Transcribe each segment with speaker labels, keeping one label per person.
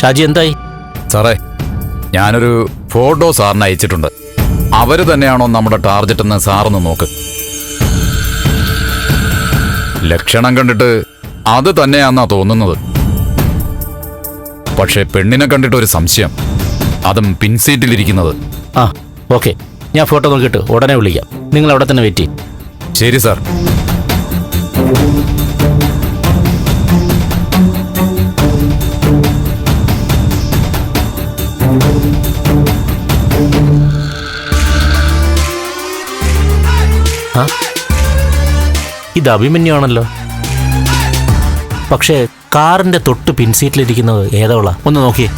Speaker 1: ഷാജി എന്തായി?
Speaker 2: സാറേ, ഞാനൊരു ഫോട്ടോ സാറിന് അയച്ചിട്ടുണ്ട്. അവര് തന്നെയാണോ നമ്മുടെ ടാർഗറ്റ് എന്ന് സാറൊന്ന് നോക്ക്. ലക്ഷണം കണ്ടിട്ട് അത് തന്നെയാന്നാ തോന്നുന്നത്. പക്ഷെ പെണ്ണിനെ കണ്ടിട്ട് ഒരു സംശയം, അതും പിൻസീറ്റിലിരിക്കുന്നത്.
Speaker 1: ആ ഓക്കെ, ഞാൻ ഫോട്ടോ നോക്കിയിട്ട് ഉടനെ വിളിക്കാം. നിങ്ങൾ അവിടെ തന്നെ വെയിറ്റ് ചെയ്യും.
Speaker 2: ശരി സാർ.
Speaker 1: ഇത് അഭിമന്യുവാണല്ലോ. പക്ഷേ കാറിന്റെ തൊട്ട് പിൻസീറ്റിലിരിക്കുന്നത് ഏതവളാ? ഒന്ന് നോക്കിയേ.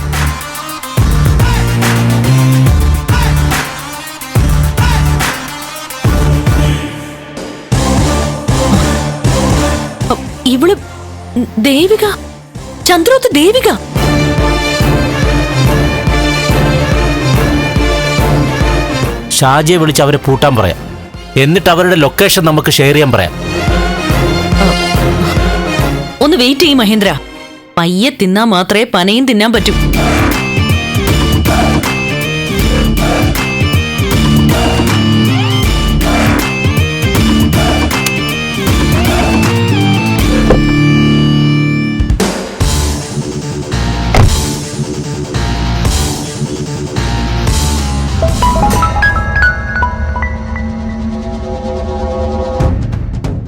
Speaker 3: ഇവള് ദേവിക, ചന്ദ്രോത്ത് ദേവിക.
Speaker 1: ഷാജിയെ വിളിച്ച് അവരെ പൂട്ടാൻ പറയാം. എന്നിട്ട് അവരുടെ ലൊക്കേഷൻ നമുക്ക് ഷെയർ ചെയ്യാൻ പറയാം.
Speaker 3: ഒന്ന് വെയിറ്റ് ചെയ്യും മഹേന്ദ്ര. പയ്യെ തിന്നാ മാത്രമേ പനയും തിന്നാൻ പറ്റൂ.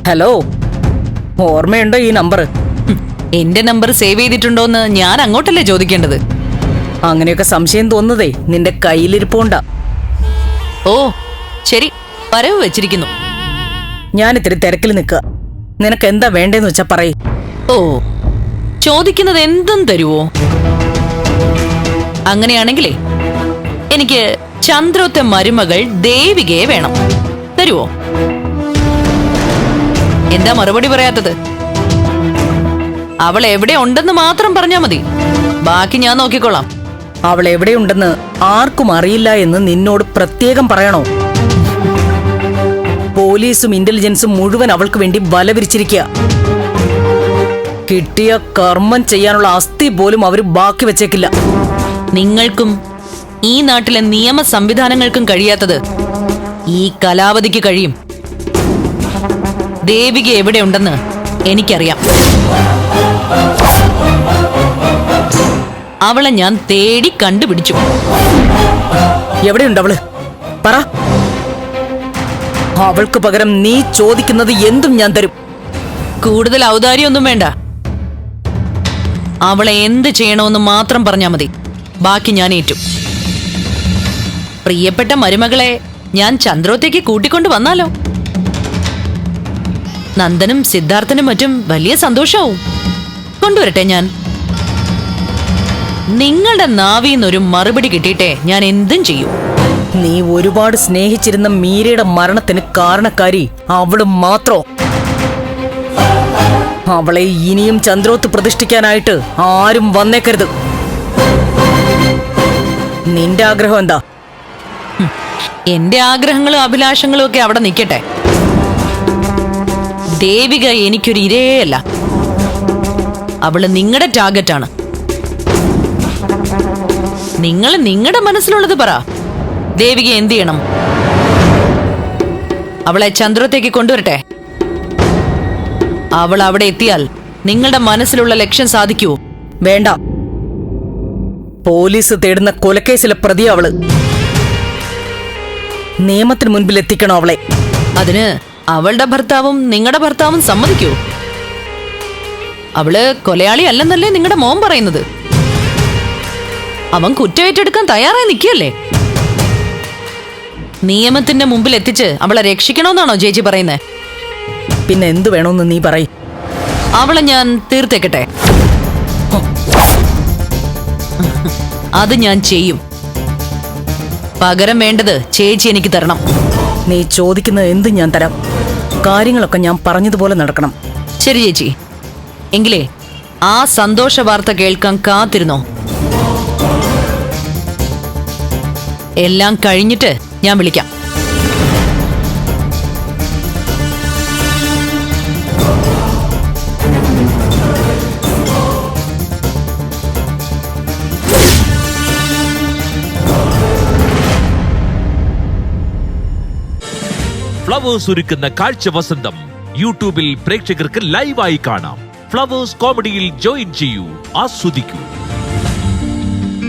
Speaker 4: ഹലോ, ഓർമ്മയുണ്ടോ ഈ നമ്പർ?
Speaker 3: എന്റെ നമ്പർ സേവ് ചെയ്തിട്ടുണ്ടോന്ന് ഞാൻ അങ്ങോട്ടല്ലേ ചോദിക്കേണ്ടത്?
Speaker 4: അങ്ങനെയൊക്കെ സംശയം തോന്നുന്നതേ നിന്റെ കയ്യിലിരിപ്പുണ്ടാ.
Speaker 3: ഓ ശരി, വരവ് വെച്ചിരിക്കുന്നു.
Speaker 4: ഞാനിത്തിരി തിരക്കിൽ നിൽക്കുക. നിനക്ക് എന്താ വേണ്ടേന്ന് വെച്ചാ പറയ്.
Speaker 3: ഓ, ചോദിക്കുന്നത് എന്തും തരുവോ? അങ്ങനെയാണെങ്കിലേ എനിക്ക് ചന്ദ്രോത്തെ മരുമകൾ ദേവികയെ വേണം. തരുവോ? എന്താ മറുപടി പറയാത്തത്? അവൾ എവിടെ ഉണ്ടെന്ന് മാത്രം പറഞ്ഞാ മതി, ബാക്കി ഞാൻ നോക്കിക്കോളാം.
Speaker 4: അവൾ എവിടെയുണ്ടെന്ന് ആർക്കും അറിയില്ല എന്ന് നിന്നോട് പ്രത്യേകം പറയണോ? പോലീസും ഇന്റലിജൻസും മുഴുവൻ അവൾക്ക് വേണ്ടി വല വിരിച്ചിരിക്കുക. കിട്ടിയ കർമ്മം ചെയ്യാനുള്ള അസ്ഥി പോലും അവര് ബാക്കി വെച്ചേക്കില്ല.
Speaker 3: നിങ്ങൾക്കും ഈ നാട്ടിലെ നിയമ സംവിധാനങ്ങൾക്കും കഴിയാത്തത് ഈ കലാവതിക്ക് കഴിയും. ദേവിക എവിടെയുണ്ടെന്ന് എനിക്കറിയാം. അവളെ ഞാൻ തേടി കണ്ടുപിടിച്ചു.
Speaker 4: എവിടെയുണ്ട് അവള്? പറ. അവൾക്ക് പകരം നീ ചോദിക്കുന്നത് എന്തും ഞാൻ തരും.
Speaker 3: കൂടുതൽ ഔദാര്യമൊന്നും വേണ്ട. അവളെ എന്ത് ചെയ്യണമെന്ന് മാത്രം പറഞ്ഞാ മതി, ബാക്കി ഞാൻ ഏറ്റു. പ്രിയപ്പെട്ട മരുമകളെ ഞാൻ ചന്ദ്രോത്തേക്ക് കൂട്ടിക്കൊണ്ട് വന്നാലോ? നന്ദനും സിദ്ധാർത്ഥനും മറ്റും വലിയ സന്തോഷാവും. കൊണ്ടുവരട്ടെ ഞാൻ. നിങ്ങളുടെ നാവിന്നൊരു മറുപടി കിട്ടിയിട്ടേ ഞാൻ എന്തും ചെയ്യും.
Speaker 4: നീ ഒരുപാട് സ്നേഹിച്ചിരുന്ന മീരയുടെ മരണത്തിന് കാരണക്കാരി അവള് മാത്രോ? അവളെ ഇനിയും ചന്ദ്രോത്ത് പ്രതിഷ്ഠിക്കാനായിട്ട് ആരും വന്നേക്കരുത്. നിന്റെ ആഗ്രഹം എന്താ?
Speaker 3: എന്റെ ആഗ്രഹങ്ങളും അഭിലാഷങ്ങളും ഒക്കെ അവിടെ നിൽക്കട്ടെ. ദേവിക എനിക്കൊരു ഇരയല്ല. അവള് നിങ്ങളുടെ ടാർഗറ്റാണ്. നിങ്ങൾ നിങ്ങളുടെ മനസ്സിലുള്ളത് പറ. ദേവിക എന്ത് ചെയ്യണം? അവളെ ചന്ദ്രത്തേക്ക് കൊണ്ടുവരട്ടെ. അവൾ അവിടെ എത്തിയാൽ നിങ്ങളുടെ മനസ്സിലുള്ള ലക്ഷ്യം സാധിക്കുവോ?
Speaker 4: വേണ്ട. പോലീസ് തേടുന്ന കൊലക്കേസിലെ പ്രതി അവള്. നിയമത്തിന് മുൻപിൽ എത്തിക്കണം അവളെ.
Speaker 3: അതിന് അവളുടെ ഭർത്താവും നിങ്ങളുടെ ഭർത്താവും സമ്മതിക്കൂ? അവള് കൊലയാളി അല്ലെന്നല്ലേ നിങ്ങളുടെ മോൻ പറയുന്നത്? അവൻ കുറ്റമേറ്റെടുക്കാൻ തയ്യാറായി നിൽക്കുകയല്ലേ? നിയമത്തിന്റെ മുമ്പിൽ എത്തിച്ച് അവളെ രക്ഷിക്കണമെന്നാണോ ചേച്ചി പറയുന്നേ?
Speaker 4: പിന്നെ എന്തു വേണമെന്ന് നീ പറയ്.
Speaker 3: അവളെ ഞാൻ തീർത്തേക്കട്ടെ. അത് ഞാൻ ചെയ്യും. പകരം വേണ്ടത് ചേച്ചി എനിക്ക് തരണം.
Speaker 4: നീ ചോദിക്കുന്നത് എന്തും ഞാൻ തരാം. കാര്യങ്ങളൊക്കെ ഞാൻ പറഞ്ഞതുപോലെ നടക്കണം.
Speaker 3: ശരി ചേച്ചി, എങ്കിലേ ആ സന്തോഷ വാർത്ത കേൾക്കാൻ കാത്തിരുന്നോ? എല്ലാം കഴിഞ്ഞിട്ട് ഞാൻ വിളിക്കാം.
Speaker 5: ഫ്ലവേഴ്സ് ഒരുക്കുന്ന കാഴ്ച വസന്തം യൂട്യൂബിൽ പ്രേക്ഷകർക്ക് ലൈവായി കാണാം. ഫ്ലവേഴ്സ് കോമഡിയിൽ ജോയിൻ ചെയ്യൂ, ആസ്വദിക്കൂ.